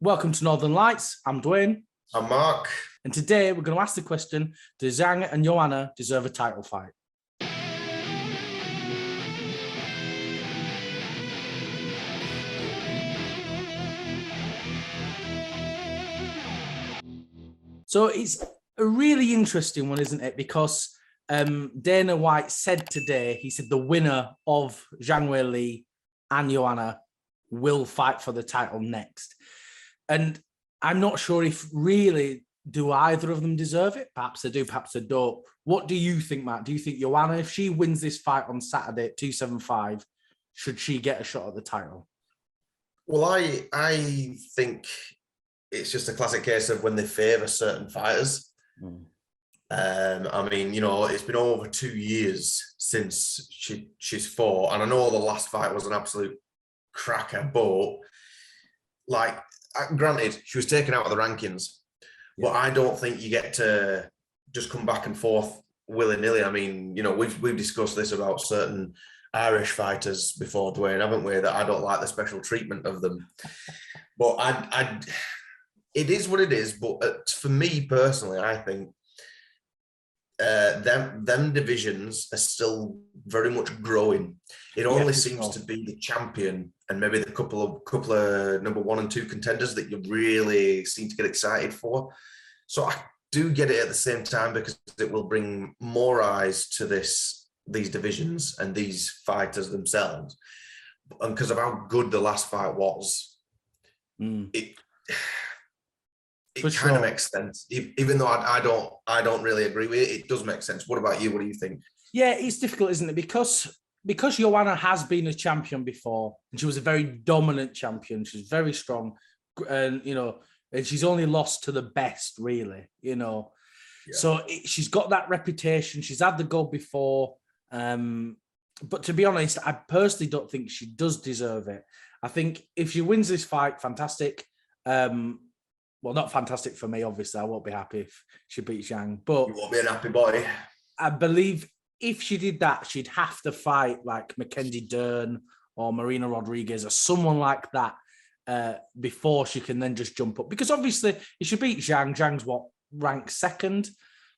Welcome to Northern Lights. I'm Dwain. I'm Mark. And today we're going to ask the question, do Zhang and Joanna deserve a title fight? So it's a really interesting one, isn't it? Because Dana White said today, he said the winner of Zhang Weili and Joanna will fight for the title next. And I'm not sure if really do either of them deserve it. Perhaps they do, perhaps they don't. What do you think, Matt? Do you think Joanna, if she wins this fight on Saturday at 275, should she get a shot at the title? Well, I think it's just a classic case of when they favour certain fighters. I mean, you know, it's been over 2 years since she's fought, and I know the last fight was an absolute cracker, but like, granted, she was taken out of the rankings, but I don't think you get to just come back and forth willy-nilly. I mean, you know, we've discussed this about certain Irish fighters before, Dwayne, haven't we? That I don't like the special treatment of them. But it is what it is. But for me personally, I think them divisions are still very much growing. It only seems to be the champion and maybe the couple of number 1 and 2 contenders that you really seem to get excited for. So I do get it at the same time because it will bring more eyes to these divisions and these fighters themselves. And because of how good the last fight was, it kind of makes sense. Even though I don't really agree with it, it does make sense. What about you? What do you think? Yeah, it's difficult, isn't it? Because Joanna has been a champion before, and she was a very dominant champion. She's very strong, and and she's only lost to the best, really. So she's got that reputation. She's had the gold before, but to be honest, I personally don't think she does deserve it. I think if she wins this fight, fantastic. Well, not fantastic for me, obviously. I won't be happy if she beats Zhang, but you won't be an happy boy. I believe if she did that, she'd have to fight like Mackenzie Dern or Marina Rodriguez or someone like that before she can then just jump up. Because obviously, if she beats Zhang, Zhang's ranked second.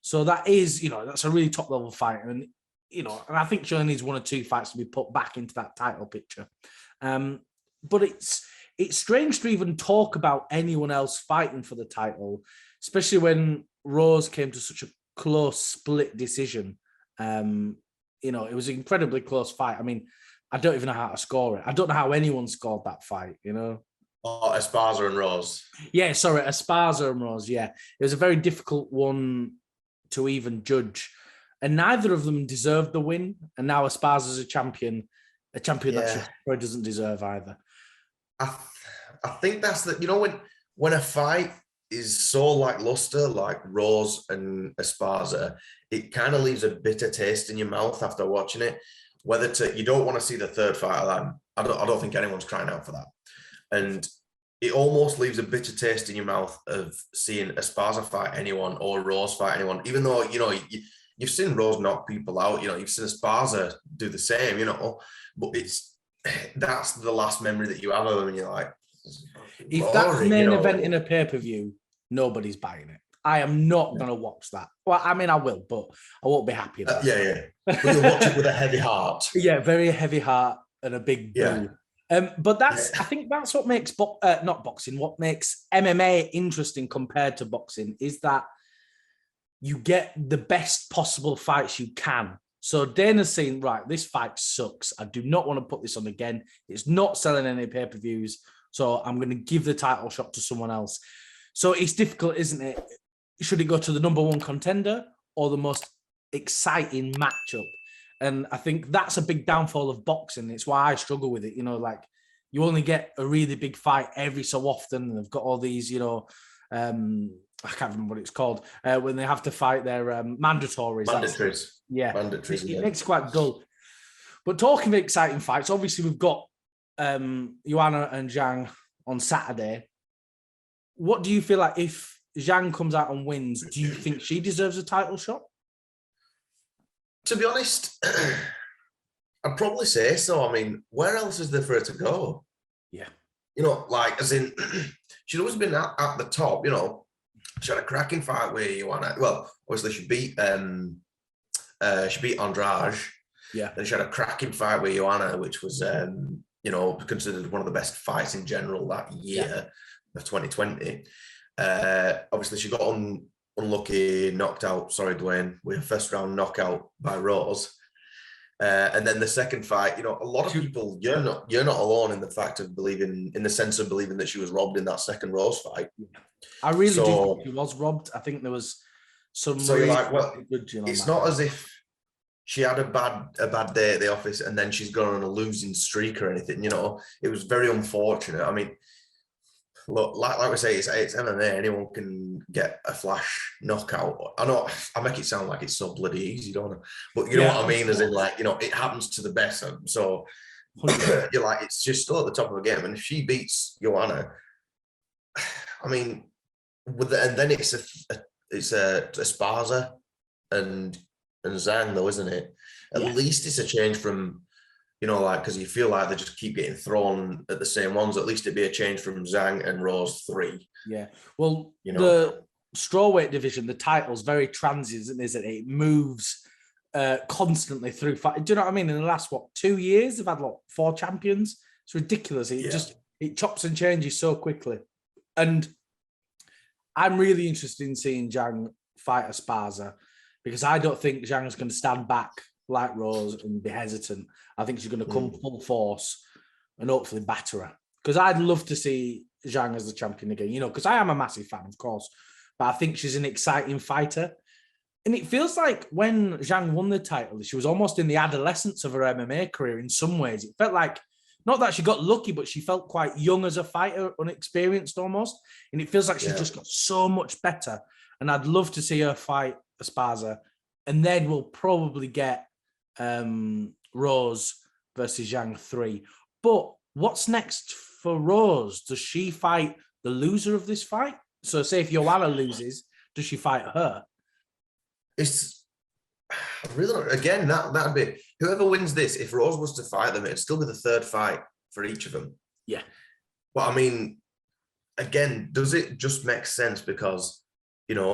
So that is, that's a really top level fight. And, and I think she only needs 1 or 2 fights to be put back into that title picture. But it's strange to even talk about anyone else fighting for the title, especially when Rose came to such a close split decision. It was an incredibly close fight. I mean, I don't even know how to score it. I don't know how anyone scored that fight, Oh, Esparza and Rose. Yeah, sorry, Esparza and Rose, yeah. It was a very difficult one to even judge. And neither of them deserved the win. And now Esparza's a champion that she probably doesn't deserve either. I think that's when a fight is so lackluster, like Rose and Esparza, it kind of leaves a bitter taste in your mouth after watching it. You don't want to see the third fight of that. I don't think anyone's crying out for that. And it almost leaves a bitter taste in your mouth of seeing Esparza fight anyone or Rose fight anyone, even though, you've seen Rose knock people out, you've seen Esparza do the same, but that's the last memory that you have of them, and you're like, if boring, that's main event in a pay-per-view, nobody's buying it. I am not going to watch that. Well, I mean, I will, but I won't be happy about it. But you'll watch it with a heavy heart. Yeah, very heavy heart and a big boo. But I think that's what makes not boxing, what makes MMA interesting compared to boxing is that you get the best possible fights you can. So Dana's saying, right, this fight sucks. I do not want to put this on again. It's not selling any pay-per-views. So I'm going to give the title shot to someone else. So it's difficult, isn't it? Should it go to the number 1 contender or the most exciting matchup? And I think that's a big downfall of boxing. It's why I struggle with it. You only get a really big fight every so often. And they've got all these, I can't remember what it's called, when they have to fight their mandatories. Mandatories. Yeah. Mandatories. It makes it quite dull. But talking of exciting fights, obviously we've got Joanna and Zhang on Saturday. What do you feel like if Zhang comes out and wins, do you think she deserves a title shot? To be honest, I'd probably say so. I mean, where else is there for her to go? Yeah. As in, she's always been at the top, you know. She had a cracking fight with Joanna. Well, obviously she beat Andrade. Yeah. Then she had a cracking fight with Joanna, which was you know, considered one of the best fights in general that year of 2020. Obviously she got unlucky, knocked out, sorry, Dwayne, with a first round knockout by Rose. And then the second fight, you know, a lot of people, you're not alone in the fact of believing, in the sense of believing that she was robbed in that second Rose fight. I really do think she was robbed. I think there was some. So really you're like, well, it's not fight. as if she had a bad day at the office and then she's gone on a losing streak or anything. You know, it was very unfortunate. I mean, look, like we say, it's MMA. Anyone can get a flash knockout. I know I make it sound like it's so bloody easy, don't I? But you know what I mean, as in, like, you know, it happens to the best. So you're like, it's just still at the top of the game. And if she beats Joanna, I mean, and then it's a Esparza and Zhang, though, isn't it? At least it's a change from, you know, like, because you feel like they just keep getting thrown at the same ones. At least it'd be a change from Zhang and Rose 3. Yeah. Well, you know, the strawweight division, the title's very transient, isn't it? It moves constantly through fight. Do you know what I mean? In the last 2 years, they've had 4 champions. It's ridiculous. It chops and changes so quickly. And I'm really interested in seeing Zhang fight Esparza, because I don't think Zhang is going to stand back like Rose and be hesitant. I think she's going to come full force and hopefully batter her. Because I'd love to see Zhang as the champion again, you know, because I am a massive fan, of course, but I think she's an exciting fighter. And it feels like when Zhang won the title, she was almost in the adolescence of her MMA career in some ways. It felt like, not that she got lucky, but she felt quite young as a fighter, unexperienced almost. And it feels like she's just got so much better. And I'd love to see her fight Esparza. And then we'll probably get Rose versus Zhang 3. But what's next for Rose? Does she fight the loser of this fight? So say if Joanna loses, does she fight her? It's really, again, that'd be, whoever wins this, if Rose was to fight them, it'd still be the third fight for each of them. Yeah. But I mean, again, does it just make sense? Because, you know,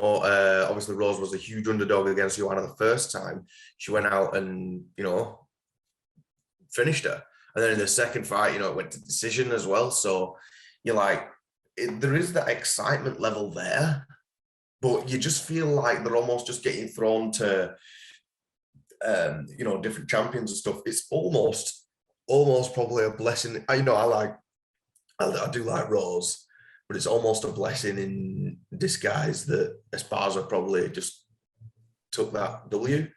obviously Rose was a huge underdog against Joanna the first time. She went out and, you know, finished her. And then in the second fight, you know, it went to decision as well. So you're like, there is that excitement level there, but you just feel like they're almost just getting thrown to, you know, different champions and stuff. It's almost probably a blessing. I do like Rose, but it's almost a blessing in disguise that Esparza probably just took that W.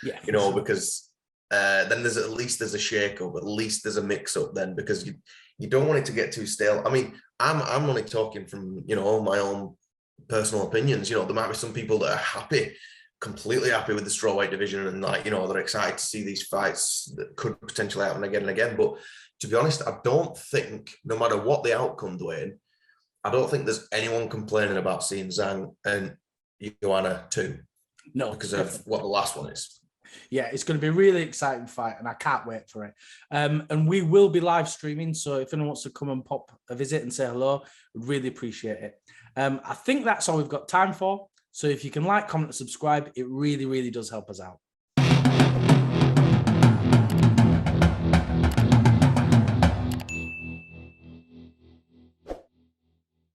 Yeah, you know, because then there's a shake-up, at least there's a mix-up then, because you don't want it to get too stale. I mean, I'm only talking from, you know, my own personal opinions. You know, there might be some people that are completely happy with the strawweight division, and, like, you know, they're excited to see these fights that could potentially happen again and again. But to be honest, I don't think, no matter what the outcome, Dwayne, I don't think there's anyone complaining about seeing Zhang and Joanna too. No, because of what the last one is. Yeah, it's going to be a really exciting fight, and I can't wait for it. And we will be live streaming, so if anyone wants to come and pop a visit and say hello, we'd really appreciate it. I think that's all we've got time for. So if you can like, comment, and subscribe, it really, really does help us out.